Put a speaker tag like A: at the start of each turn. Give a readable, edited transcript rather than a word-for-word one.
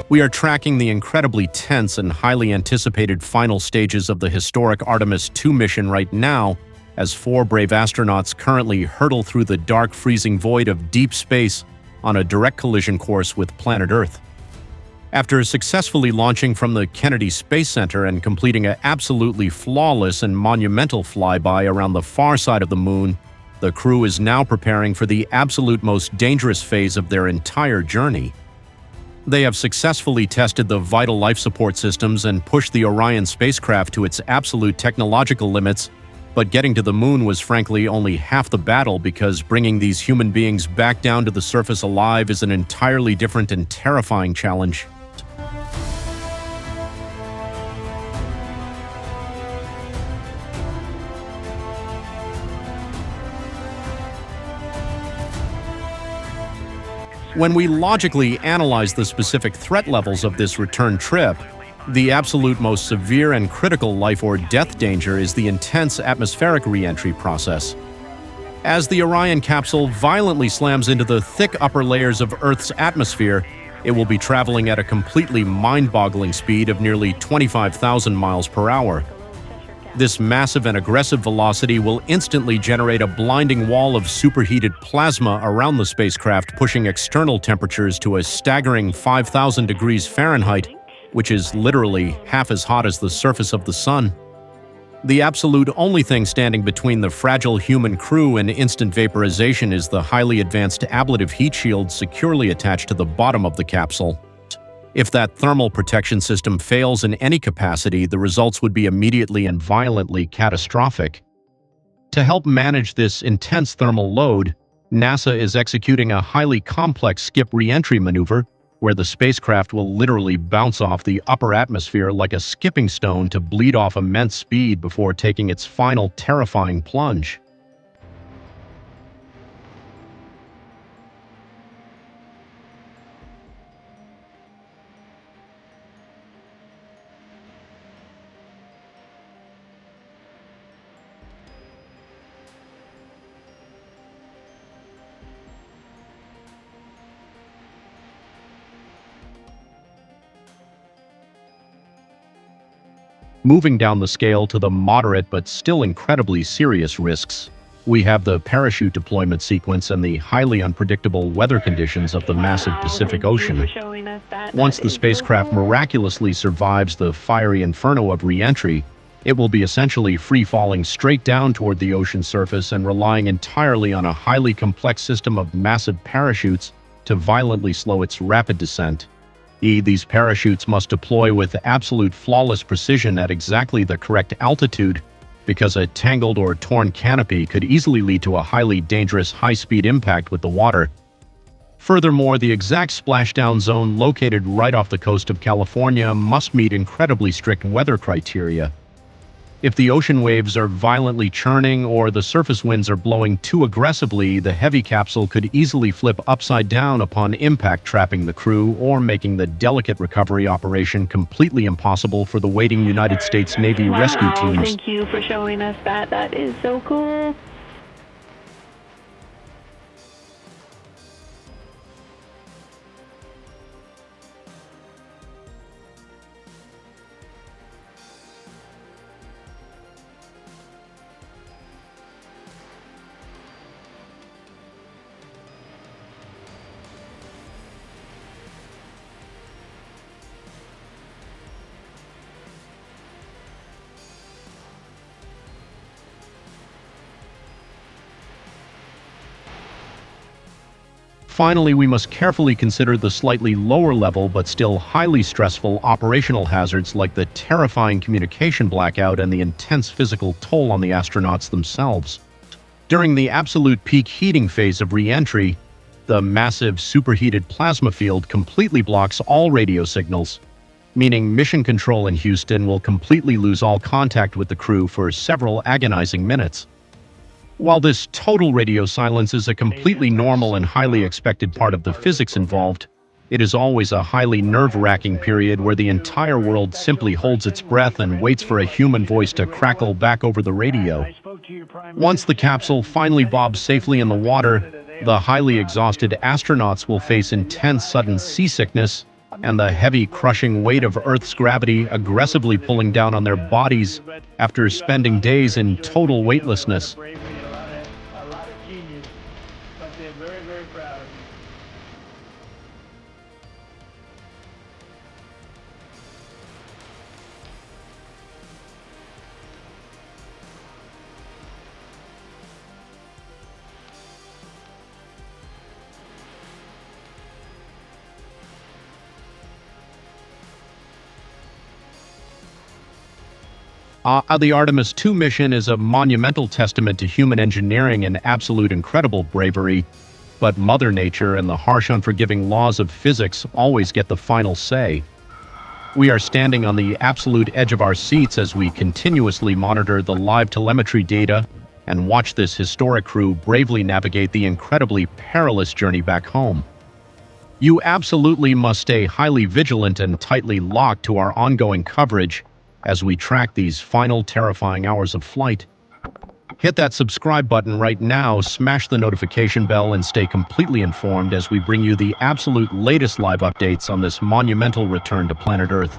A: We are tracking the incredibly tense and highly anticipated final stages of the historic Artemis II mission right now, as 4 brave astronauts currently hurtle through the dark, freezing void of deep space on a direct collision course with planet Earth. After successfully launching from the Kennedy Space Center and completing an absolutely flawless and monumental flyby around the far side of the Moon, the crew is now preparing for the absolute most dangerous phase of their entire journey. They have successfully tested the vital life support systems and pushed the Orion spacecraft to its absolute technological limits, but getting to the Moon was frankly only half the battle, because bringing these human beings back down to the surface alive is an entirely different and terrifying challenge. When we logically analyze the specific threat levels of this return trip, the absolute most severe and critical life or death danger is the intense atmospheric reentry process. As the Orion capsule violently slams into the thick upper layers of Earth's atmosphere, it will be traveling at a completely mind-boggling speed of nearly 25,000 miles per hour. This massive and aggressive velocity will instantly generate a blinding wall of superheated plasma around the spacecraft, pushing external temperatures to a staggering 5,000 degrees Fahrenheit, which is literally half as hot as the surface of the Sun. The absolute only thing standing between the fragile human crew and instant vaporization is the highly advanced ablative heat shield securely attached to the bottom of the capsule. If that thermal protection system fails in any capacity, the results would be immediately and violently catastrophic. To help manage this intense thermal load, NASA is executing a highly complex skip re-entry maneuver, where the spacecraft will literally bounce off the upper atmosphere like a skipping stone to bleed off immense speed before taking its final terrifying plunge. Moving down the scale to the moderate but still incredibly serious risks, we have the parachute deployment sequence and the highly unpredictable weather conditions of the massive Pacific Ocean. Once the spacecraft miraculously survives the fiery inferno of re-entry, it will be essentially free-falling straight down toward the ocean surface and relying entirely on a highly complex system of massive parachutes to violently slow its rapid descent. These parachutes must deploy with absolute flawless precision at exactly the correct altitude, because a tangled or torn canopy could easily lead to a highly dangerous high-speed impact with the water. Furthermore, the exact splashdown zone located right off the coast of California must meet incredibly strict weather criteria. If the ocean waves are violently churning or the surface winds are blowing too aggressively, the heavy capsule could easily flip upside down upon impact, trapping the crew or making the delicate recovery operation completely impossible for the waiting United States Navy rescue teams.
B: Thank you for showing us that. That is so cool.
A: Finally, we must carefully consider the slightly lower level but still highly stressful operational hazards like the terrifying communication blackout and the intense physical toll on the astronauts themselves. During the absolute peak heating phase of re-entry, the massive superheated plasma field completely blocks all radio signals, meaning Mission Control in Houston will completely lose all contact with the crew for several agonizing minutes. While this total radio silence is a completely normal and highly expected part of the physics involved, it is always a highly nerve-wracking period where the entire world simply holds its breath and waits for a human voice to crackle back over the radio. Once the capsule finally bobs safely in the water, the highly exhausted astronauts will face intense sudden seasickness, and the heavy, crushing weight of Earth's gravity aggressively pulling down on their bodies after spending days in total weightlessness.
C: A lot of genius, but they're very, very proud of you.
A: The Artemis II mission is a monumental testament to human engineering and absolute incredible bravery, but Mother Nature and the harsh, unforgiving laws of physics always get the final say. We are standing on the absolute edge of our seats as we continuously monitor the live telemetry data and watch this historic crew bravely navigate the incredibly perilous journey back home. You absolutely must stay highly vigilant and tightly locked to our ongoing coverage as we track these final terrifying hours of flight. Hit that subscribe button right now, smash the notification bell, and stay completely informed as we bring you the absolute latest live updates on this monumental return to planet Earth.